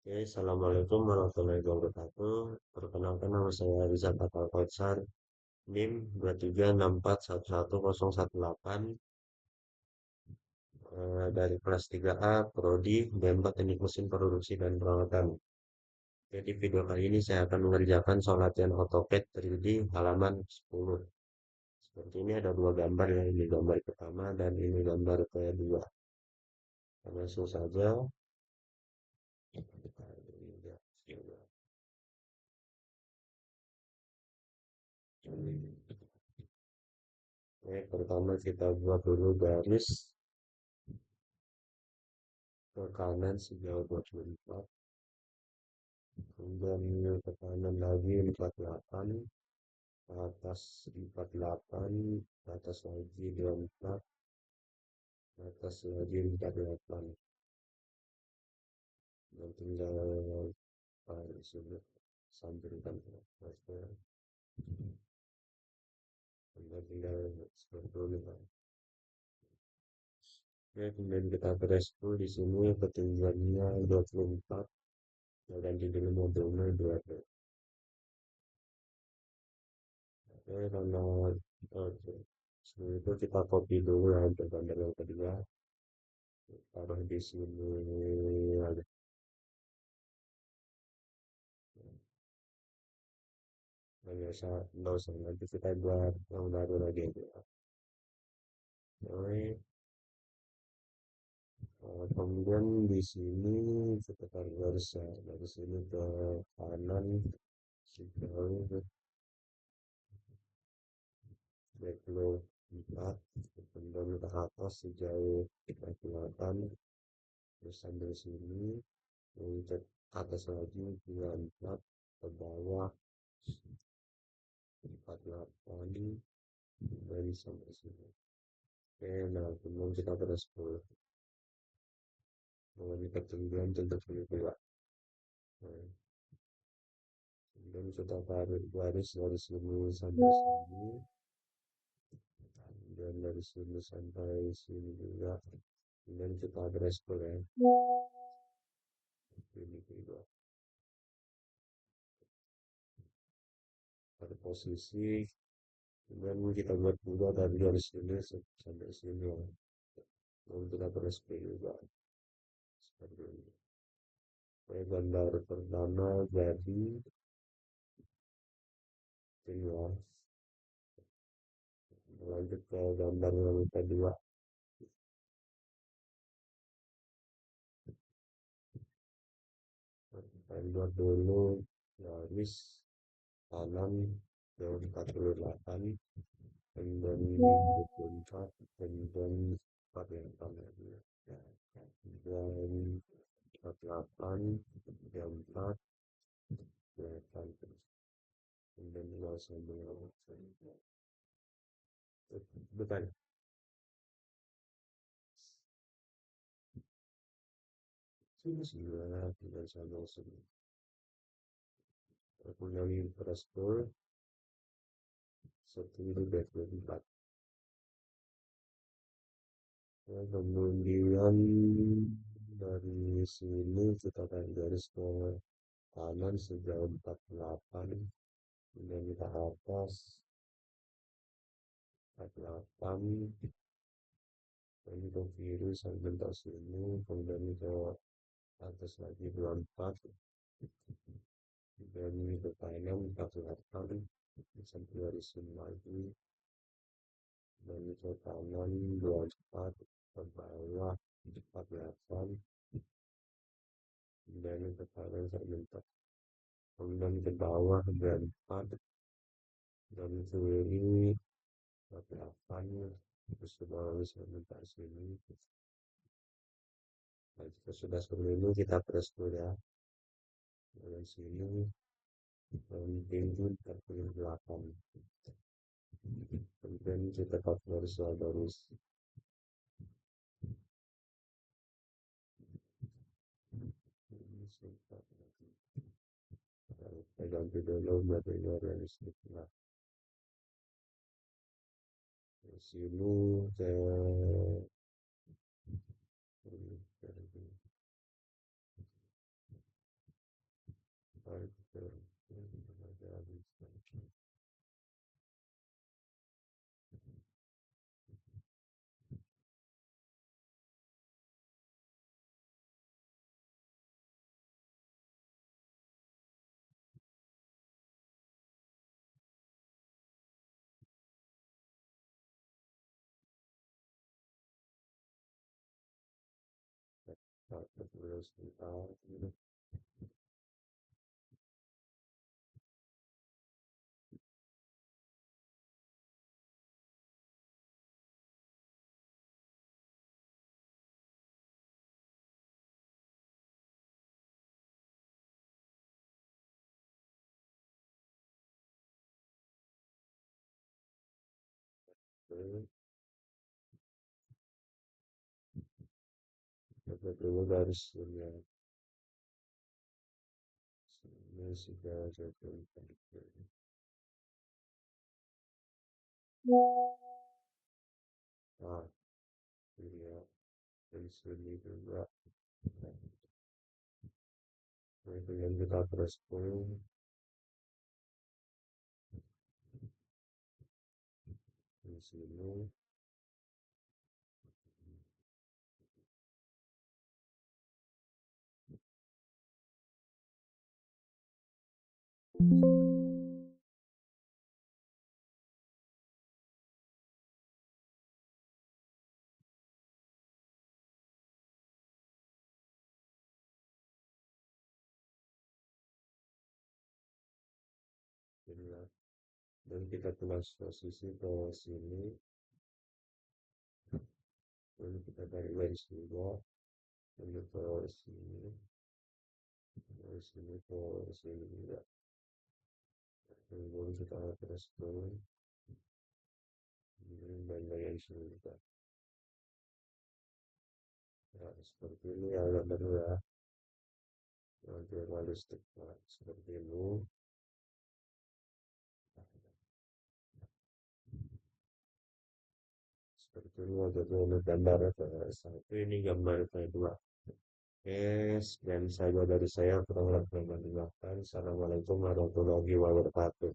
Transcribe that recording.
Oke, Assalamualaikum warahmatullahi wabarakatuh. Perkenalkan nama saya Ihza Fata Kautsar, NIM 2364111018, dari kelas 3A, Prodi, D4 Teknik Mesin Produksi dan Perawatan. Jadi video kali ini saya akan mengerjakan soal latihan Autocad 3D halaman 10. Seperti ini ada dua gambar ya, ini gambar pertama dan ini gambar kedua. Langsung saja. Oke, pertama kita buat dulu garis ke kanan sejauh 24, kemudian ke kanan lagi 48, ke atas 48, ke atas lagi 24, ke atas lagi 48. Dan tinggal sini sampingkan ke atasnya, dan tinggal seperti ini kan. Oke, kemudian kita press tool di sini ketinggiannya 24, dan ganti dulu modelnya 2D. Oke, karena oke. Sebelum itu kita copy dulu ya untuk gambar yang kedua. Taruh di sini ada. Nggak usah, nggak usah. Nanti kita buat yang baru lagi aja. Oke. Kemudian di sini kita taruh garis ya. Dari sini ke kanan sejauh backlog 4. Kemudian ke atas sejauh 48. Terus sampai sini. Untuk atas lagi 24. Ke bawah 48. Dari sampai sini. Oke, nah kemudian kita terus ke mengalami ketinggian tentu kedua. Nah, kemudian kita tarik garis dari sini sampai sini, dan dari sini sampai sini juga. Kemudian kita garis ya, ini kedua. Pada posisi, kemudian kita buat juga dari garis ini sampai sini ya. Lalu kita garis juga seperti ini. Oke, gambar pertama jadi ini ya. Lanjut ke gambar yang kedua. Kita buat dulu garis kanan yang 48, kemudian 24, kemudian 4 yang kanan dan 48, 34, 8, kemudian juga sambil bukan sini sebelah tinggal sambil sini. Kemudian pressure setinggi 24. Ya, kemudian dari sini kita tarik garis ke kanan sejauh 48, kemudian kita atas 48, ini ke kiri sampai ke sini, kemudian ke atas lagi 24, kemudian ini ke kanan 48, sampai dari sini lagi, dan ke kanan 24, ke bawah 48, kemudian ke kanan sampai 4, kemudian ke bawah 24, dan kiri 48, terus ke bawah sampai ke sini. Nah, jika sudah seperti ini kita press dulu ya. Dari sini dan tinggi 48. Kemudian kita cut garis kita ganti dulu materinya realistik. Nah, dari sini ke Terus bentar. Oke, coba dulu garisnya. Ini sudah jadi. Nah, ini ya. Dari sini juga. Kemudian kita terus pun di sini. Ini ya. Dan kita tulis posisi ke sini. Lalu kita tarik garis juga. Lalu ke sini. Dari sini ke sini juga. Lalu kita terus turun. Ini dan bagian sini juga. Ya, seperti ini ya gambarnya ya. Nanti realistik. Nah, seperti ini. Seperti ini ada gambar satu ini gambar kedua. Yes, dan saja dari saya kurang lebih mendengarkan. Assalamualaikum warahmatullahi wabarakatuh.